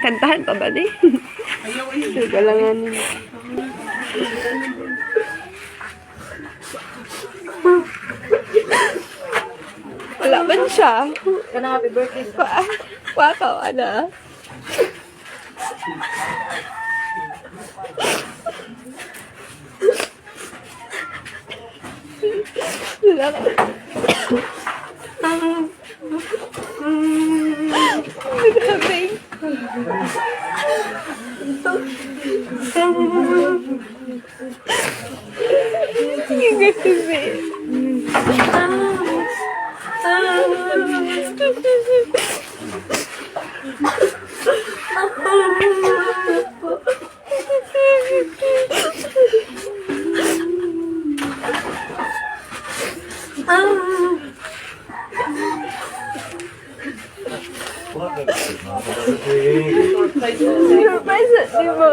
Kantahan pa ba di? Galangan niya. Wala man siya. Kana happy birthday. Wakaw, ana. Grabeg. You get to see. Surprise at di ba?